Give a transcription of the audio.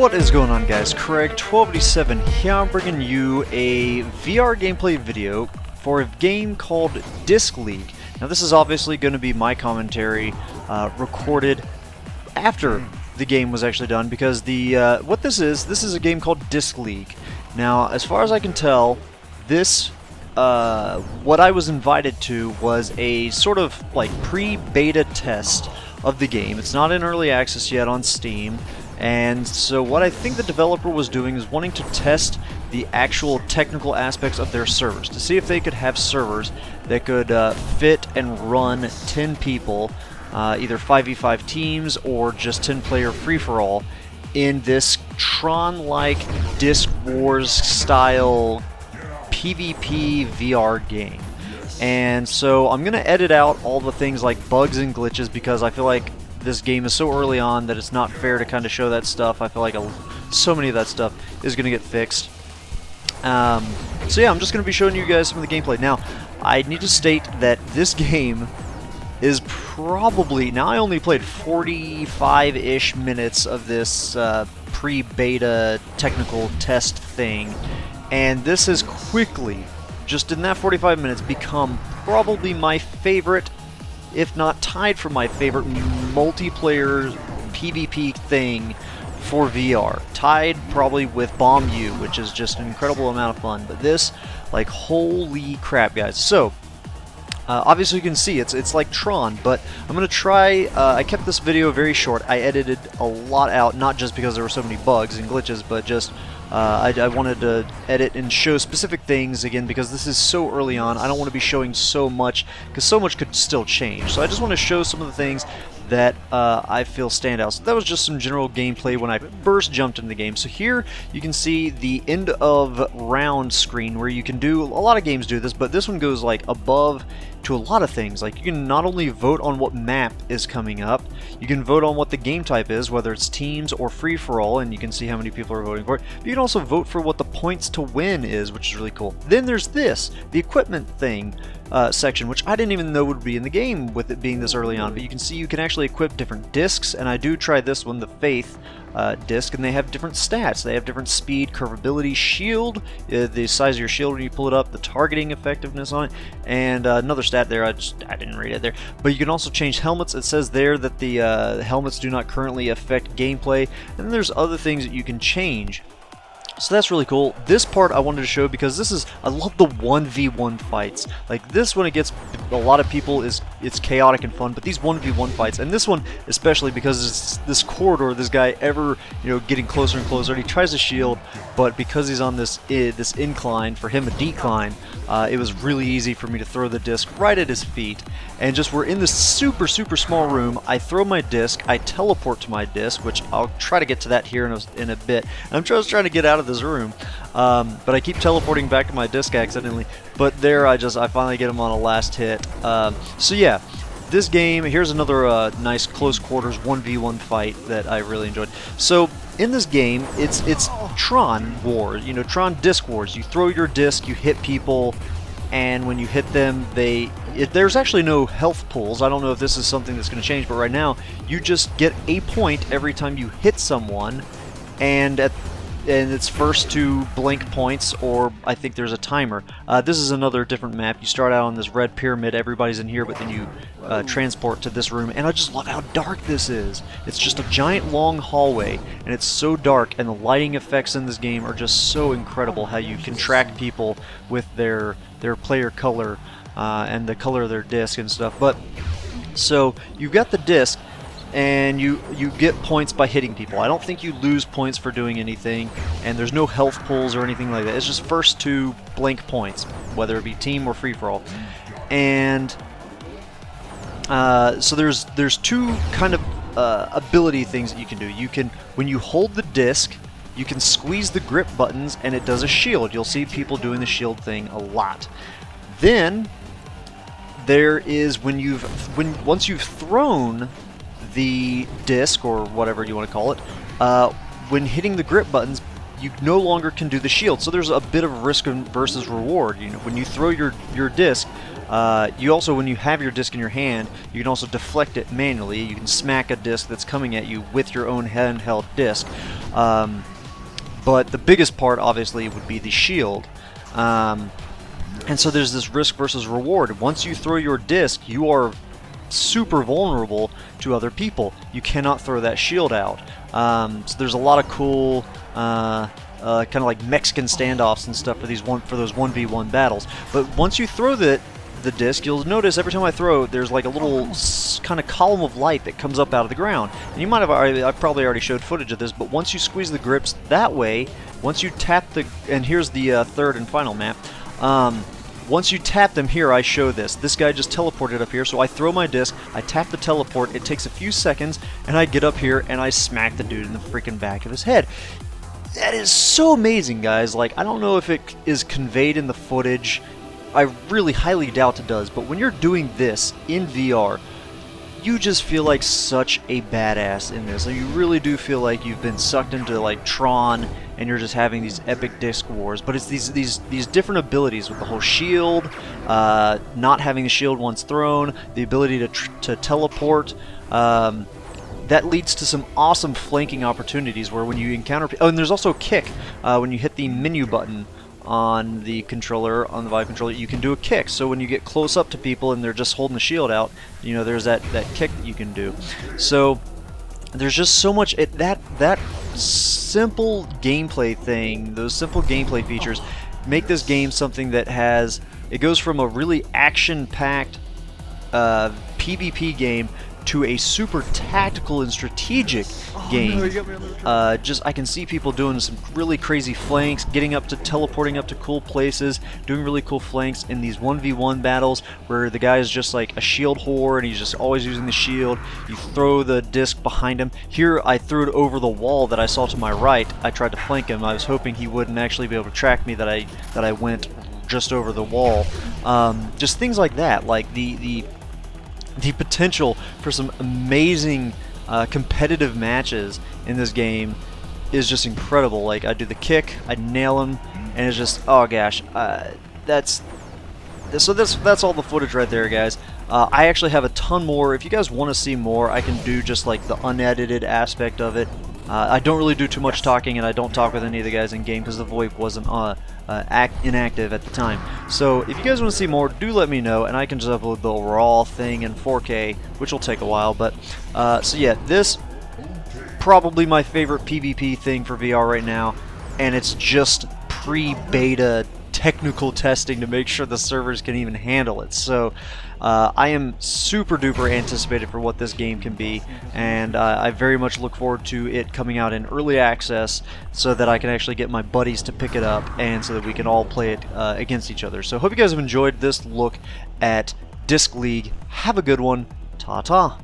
What is going on, guys? Craig 1287 here. I'm bringing you a VR gameplay video for a game called Disc League. Now this is obviously going to be my commentary recorded after the game was actually done, because what this is a game called Disc League. Now as far as I can tell, this what I was invited to was a sort of like pre-beta test of the game. It's not in early access yet on Steam. And so what I think the developer was doing is wanting to test the actual technical aspects of their servers, to see if they could have servers that could fit and run 10 people, either 5v5 teams or just 10-player free-for-all, in this Tron-like Disc Wars style PvP VR game. And so I'm going to edit out all the things like bugs and glitches, because I feel like this game is so early on that it's not fair to kind of show that stuff. I feel like so many of that stuff is going to get fixed. So yeah, I'm just going to be showing you guys some of the gameplay. Now, I need to state that this game is probably... Now, I only played 45-ish minutes of this pre-beta technical test thing, and this has quickly, just in that 45 minutes, become probably my favorite, if not tied for my favorite multiplayer PvP thing for VR. Tied probably with Bomb U, which is just an incredible amount of fun. But this, like, holy crap, guys. So, obviously you can see it's like Tron, but I'm going to try... I kept this video very short. I edited a lot out, not just because there were so many bugs and glitches, but just... I wanted to edit and show specific things, again, because this is so early on. I don't want to be showing so much, because so much could still change. So I just want to show some of the things that I feel stand out. So that was just some general gameplay when I first jumped into the game. So here you can see the end of round screen, where you can do... A lot of games do this, but this one goes like above to a lot of things. Like, you can not only vote on what map is coming up, you can vote on what the game type is, whether it's teams or free-for-all, and you can see how many people are voting for it. But you can also vote for what the points to win is, which is really cool. Then there's this, the equipment thing section, which I didn't even know would be in the game with it being this early on. But you can see you can actually equip different discs, and I do try this one, the Faith disc, and they have different stats. They have different speed, curvability, shield, the size of your shield when you pull it up, the targeting effectiveness on it, and another stat there, I didn't read it there. But you can also change helmets. It says there that the helmets do not currently affect gameplay, and then there's other things that you can change. So that's really cool. This part I wanted to show because this is... I love the 1v1 fights. Like, this, when it gets a lot of people, it's chaotic and fun, but these 1v1 fights, and this one especially, because it's this corridor, this guy ever, getting closer and closer, and he tries to shield, but because he's on this incline, for him a decline, it was really easy for me to throw the disc right at his feet. And just, we're in this super small room. I throw my disc, I teleport to my disc, which I'll try to get to that here in a bit. I'm just trying to get out of this room, but I keep teleporting back to my disc accidentally. But there, I finally get him on a last hit. So yeah, this game, here's another nice close quarters 1v1 fight that I really enjoyed. So in this game, it's Tron Wars, Tron Disc Wars. You throw your disc, you hit people, and when you hit them, there's actually no health pools. I don't know if this is something that's going to change, but right now, you just get a point every time you hit someone, and it's first to blank points, or I think there's a timer. This is another different map. You start out on this red pyramid, everybody's in here, but then you transport to this room, and I just love how dark this is. It's just a giant long hallway, and it's so dark, and the lighting effects in this game are just so incredible, how you can track people with their player color and the color of their disc and stuff. But so you've got the disc, and you get points by hitting people. I don't think you lose points for doing anything, and there's no health pools or anything like that. It's just first to blank points, whether it be team or free-for-all. And so there's two kind of ability things that you can do. You can, when you hold the disc, you can squeeze the grip buttons, and it does a shield. You'll see people doing the shield thing a lot. Then there is once you've thrown the disc, or whatever you want to call it, when hitting the grip buttons, you no longer can do the shield. So there's a bit of risk versus reward. When you throw your disc, You also, when you have your disc in your hand, you can also deflect it manually. You can smack a disc that's coming at you with your own handheld disc. But the biggest part, obviously, would be the shield. And so there's this risk versus reward. Once you throw your disc, you are super vulnerable to other people. You cannot throw that shield out. So there's a lot of cool kind of like Mexican standoffs and stuff for those 1v1 battles. But once you throw the disc, you'll notice every time I throw, there's like a little kind of column of light that comes up out of the ground. And you might have I've probably already showed footage of this, but once you squeeze the grips that way, once you tap the, and here's the third and final map. Once you tap them here, I show this. This guy just teleported up here, so I throw my disc, I tap the teleport, it takes a few seconds, and I get up here and I smack the dude in the freaking back of his head. That is so amazing, guys. Like, I don't know if it is conveyed in the footage. I really highly doubt it does, but when you're doing this in VR, you just feel like such a badass in this. Like, you really do feel like you've been sucked into like Tron, and you're just having these epic disc wars. But it's these different abilities with the whole shield, not having the shield once thrown, the ability to teleport. That leads to some awesome flanking opportunities where when you encounter... Oh, and there's also kick. When you hit the menu button on the controller, on the Vive controller, you can do a kick. So when you get close up to people and they're just holding the shield out, you know, there's that kick that you can do. So there's just so much... That simple gameplay thing, those simple gameplay features make this game something that has... It goes from a really action-packed PvP game to a super tactical and strategic game. Just I can see people doing some really crazy flanks, teleporting up to cool places, doing really cool flanks in these 1v1 battles where the guy is just like a shield whore and he's just always using the shield. You throw the disc behind him. Here I threw it over the wall that I saw to my right. I tried to flank him. I was hoping he wouldn't actually be able to track me, that I went just over the wall. Just things like that, like the potential for some amazing competitive matches in this game is just incredible. Like, I do the kick, I nail him, and it's just, oh gosh, that's all the footage right there, guys. I actually have a ton more. If you guys want to see more, I can do just like the unedited aspect of it. I don't really do too much talking, and I don't talk with any of the guys in game because the VoIP wasn't inactive at the time. So if you guys want to see more, do let me know, and I can just upload the raw thing in 4K, which will take a while. But so yeah, this probably my favorite PvP thing for VR right now, and it's just pre-beta technical testing to make sure the servers can even handle it. So I am super duper anticipated for what this game can be, and I very much look forward to it coming out in early access so that I can actually get my buddies to pick it up and so that we can all play it against each other. So hope you guys have enjoyed this look at Disc League. Have a good one. Ta-ta.